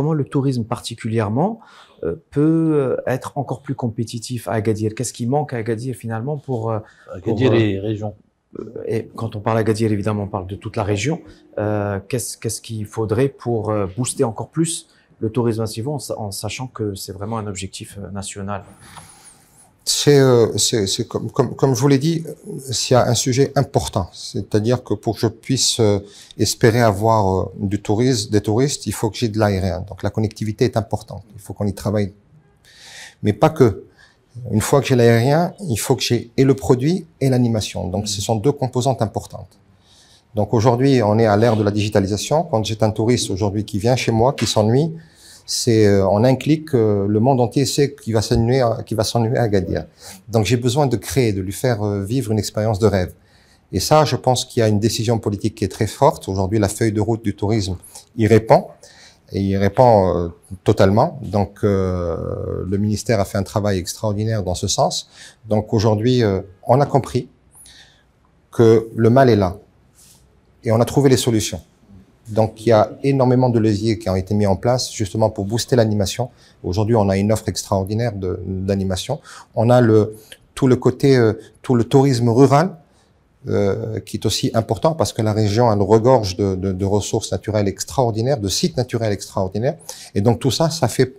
comment le tourisme particulièrement peut être encore plus compétitif à Agadir? Qu'est-ce qui manque à Agadir finalement Agadir et région. et quand on parle Agadir, évidemment, on parle de toute la région. Qu'est-ce qu'il faudrait pour booster encore plus le tourisme à Sivou en sachant que c'est vraiment un objectif national? C'est comme je vous l'ai dit, s'il y a un sujet important, c'est-à-dire que pour que je puisse espérer avoir des touristes, il faut que j'ai de l'aérien. Donc la connectivité est importante, il faut qu'on y travaille. Mais pas que. Une fois que j'ai l'aérien, il faut que j'ai et le produit et l'animation. Donc ce sont deux composantes importantes. Donc aujourd'hui, on est à l'ère de la digitalisation. Quand j'ai un touriste aujourd'hui qui vient chez moi, qui s'ennuie, c'est en un clic, le monde entier sait qu'il va s'ennuyer à Agadir. Donc j'ai besoin de créer, de lui faire vivre une expérience de rêve. Et ça, je pense qu'il y a une décision politique qui est très forte. Aujourd'hui, la feuille de route du tourisme y répond. Et il répond totalement. Donc le ministère a fait un travail extraordinaire dans ce sens. Donc aujourd'hui, on a compris que le mal est là. Et on a trouvé les solutions. Donc, il y a énormément de leviers qui ont été mis en place justement pour booster l'animation. Aujourd'hui, on a une offre extraordinaire d'animation. On a tout le tourisme rural qui est aussi important parce que la région elle regorge de ressources naturelles extraordinaires, de sites naturels extraordinaires. Et donc tout ça, ça fait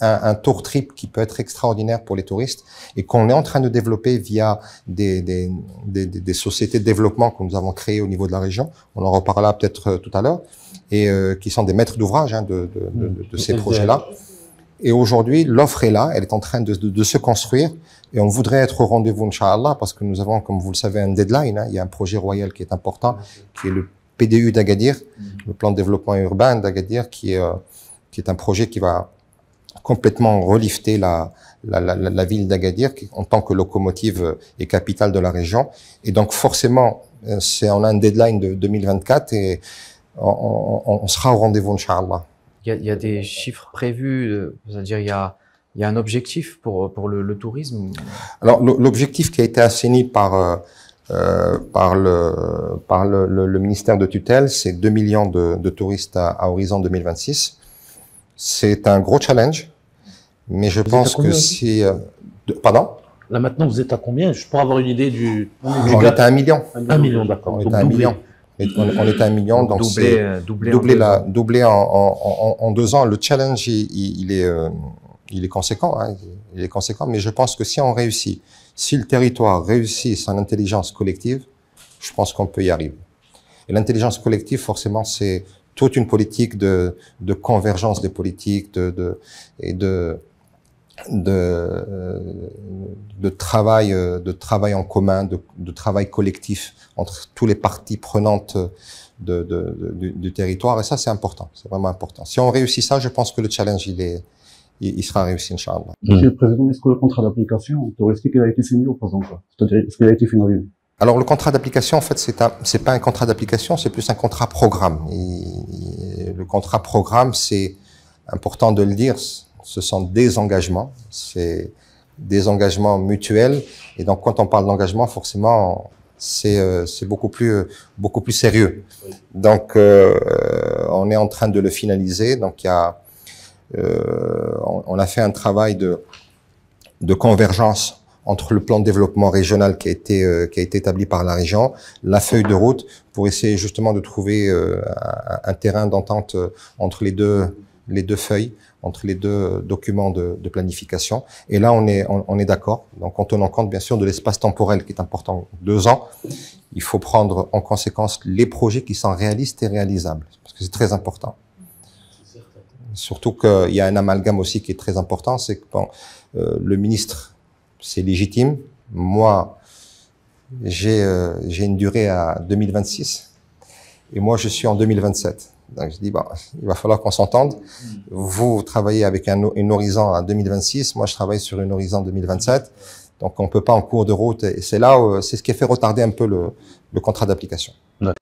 un tour trip qui peut être extraordinaire pour les touristes et qu'on est en train de développer via des sociétés de développement que nous avons créées au niveau de la région. On en reparlera peut-être tout à l'heure et qui sont des maîtres d'ouvrage de ces projets-là. Et aujourd'hui, l'offre est là, elle est en train de se construire et on voudrait être au rendez-vous, Inch'Allah, parce que nous avons, comme vous le savez, un deadline. Il y a un projet royal qui est important, qui est le PDU d'Agadir, le plan de développement urbain d'Agadir, qui est un projet qui va complètement relifter la ville d'Agadir en tant que locomotive et capitale de la région. Et donc forcément, on a un deadline de 2024 et on sera au rendez-vous, Inch'Allah. Il y a des chiffres prévus, c'est-à-dire il y a un objectif pour le tourisme? Alors l'objectif qui a été assigné par le ministère de tutelle, c'est 2 millions de touristes à horizon 2026. C'est un gros challenge, mais je pense que si... pardon? Là maintenant, vous êtes à combien? Juste pour avoir une idée du On est à 1 million. 1 million, d'accord. On est à 1 million. On est à 1 million, donc doublé en 2 ans. Le challenge, il est conséquent, hein, il est conséquent, mais je pense que si on réussit, si le territoire réussit son intelligence collective, je pense qu'on peut y arriver. Et l'intelligence collective, forcément, c'est toute une politique de convergence des politiques, de travail en commun, de travail collectif entre tous les parties prenantes du territoire. Et ça, c'est important. C'est vraiment important. Si on réussit ça, je pense que le challenge, il sera réussi, Inch'Allah. Monsieur le Président, est-ce que le contrat d'application, touristique, il a été signé ou pas encore? C'est-à-dire, est-ce qu'il a été finalisé? Alors, le contrat d'application, en fait, c'est pas un contrat d'application, c'est plus un contrat programme. Le contrat programme, c'est important de le dire, ce sont des engagements, c'est des engagements mutuels. Et donc, quand on parle d'engagement, forcément, c'est beaucoup plus sérieux. Donc, on est en train de le finaliser. Donc, on a fait un travail de convergence entre le plan de développement régional qui a été établi par la région, la feuille de route, pour essayer justement de trouver un terrain d'entente entre les deux feuilles, entre les deux documents de planification. Et là, on est d'accord. Donc, en tenant compte, bien sûr, de l'espace temporel qui est important, 2 ans, il faut prendre en conséquence les projets qui sont réalistes et réalisables, parce que c'est très important. Surtout qu'il y a un amalgame aussi qui est très important, c'est que le ministre, c'est légitime. Moi, j'ai une durée à 2026 et moi, je suis en 2027. Donc, je dis, il va falloir qu'on s'entende. Vous travaillez avec un horizon à 2026. Moi, je travaille sur un horizon 2027. Donc, on peut pas en cours de route. Et c'est là, c'est ce qui a fait retarder un peu le contrat d'application. D'accord.